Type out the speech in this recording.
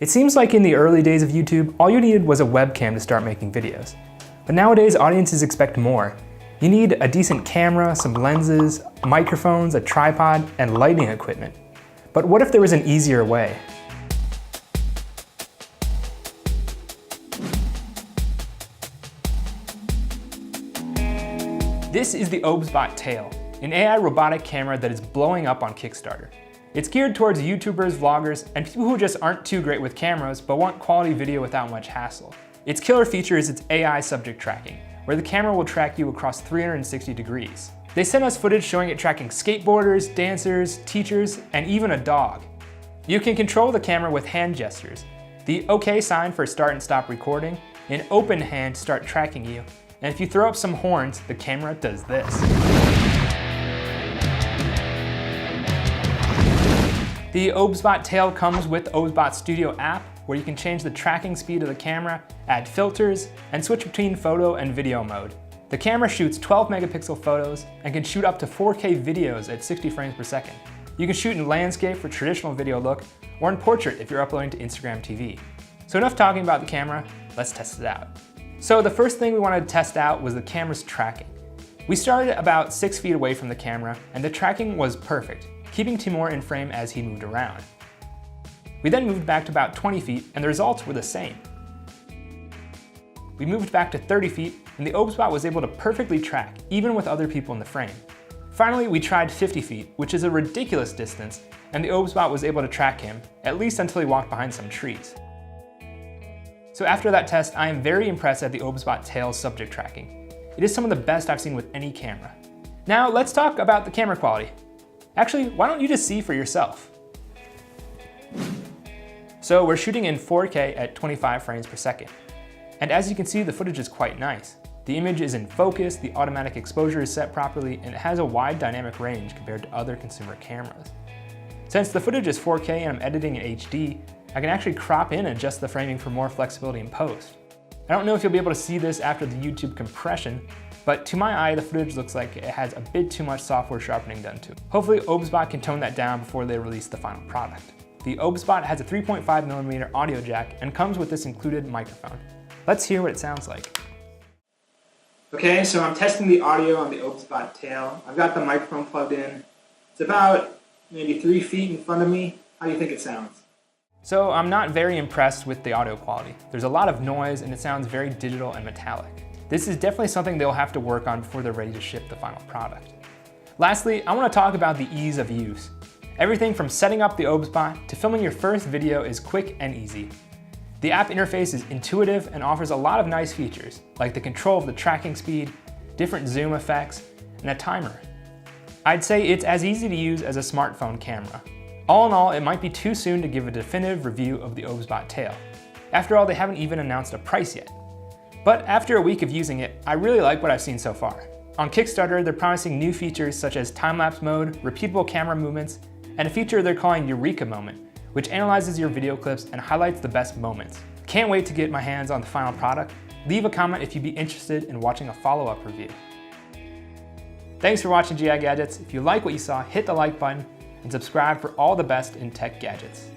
It seems like in the early days of YouTube, all you needed was a webcam to start making videos. But nowadays, audiences expect more. You need a decent camera, some lenses, microphones, a tripod, and lighting equipment. But what if there was an easier way? This is the Obsbot Tail, an AI robotic camera that is blowing up on Kickstarter. It's geared towards YouTubers, vloggers, and people who just aren't too great with cameras but want quality video without much hassle. Its killer feature is its AI subject tracking, where the camera will track you across 360 degrees. They sent us footage showing it tracking skateboarders, dancers, teachers, and even a dog. You can control the camera with hand gestures, the OK sign for start and stop recording, an open hand to start tracking you, and if you throw up some horns, the camera does this. The Obsbot Tail comes with Obsbot Studio app, where you can change the tracking speed of the camera, add filters, and switch between photo and video mode. The camera shoots 12 megapixel photos and can shoot up to 4K videos at 60 frames per second. You can shoot in landscape for traditional video look, or in portrait if you're uploading to Instagram TV. So enough talking about the camera, let's test it out. So the first thing we wanted to test out was the camera's tracking. We started about 6 feet away from the camera, and the tracking was perfect, keeping Timur in frame as he moved around. We then moved back to about 20 feet, and the results were the same. We moved back to 30 feet, and the Obsbot was able to perfectly track, even with other people in the frame. Finally, we tried 50 feet, which is a ridiculous distance, and the Obsbot was able to track him, at least until he walked behind some trees. So after that test, I am very impressed at the Obsbot Tail's subject tracking. It is some of the best I've seen with any camera. Now let's talk about the camera quality. Actually, why don't you just see for yourself? So we're shooting in 4K at 25 frames per second. And as you can see, the footage is quite nice. The image is in focus, the automatic exposure is set properly, and it has a wide dynamic range compared to other consumer cameras. Since the footage is 4K and I'm editing in HD, I can actually crop in and adjust the framing for more flexibility in post. I don't know if you'll be able to see this after the YouTube compression, but to my eye, the footage looks like it has a bit too much software sharpening done to it. Hopefully Obsbot can tone that down before they release the final product. The Obsbot has a 3.5mm audio jack and comes with this included microphone. Let's hear what it sounds like. Okay, so I'm testing the audio on the Obsbot Tail. I've got the microphone plugged in. It's about maybe 3 feet in front of me. How do you think it sounds? So I'm not very impressed with the audio quality. There's a lot of noise and it sounds very digital and metallic. This is definitely something they'll have to work on before they're ready to ship the final product. Lastly, I want to talk about the ease of use. Everything from setting up the Obsbot to filming your first video is quick and easy. The app interface is intuitive and offers a lot of nice features, like the control of the tracking speed, different zoom effects, and a timer. I'd say it's as easy to use as a smartphone camera. All in all, it might be too soon to give a definitive review of the Obsbot Tail. After all, they haven't even announced a price yet. But after a week of using it, I really like what I've seen so far. On Kickstarter, they're promising new features such as time-lapse mode, repeatable camera movements, and a feature they're calling Eureka Moment, which analyzes your video clips and highlights the best moments. Can't wait to get my hands on the final product. Leave a comment if you'd be interested in watching a follow-up review. Thanks for watching GI Gadgets. If you like what you saw, hit the like button and subscribe for all the best in tech gadgets.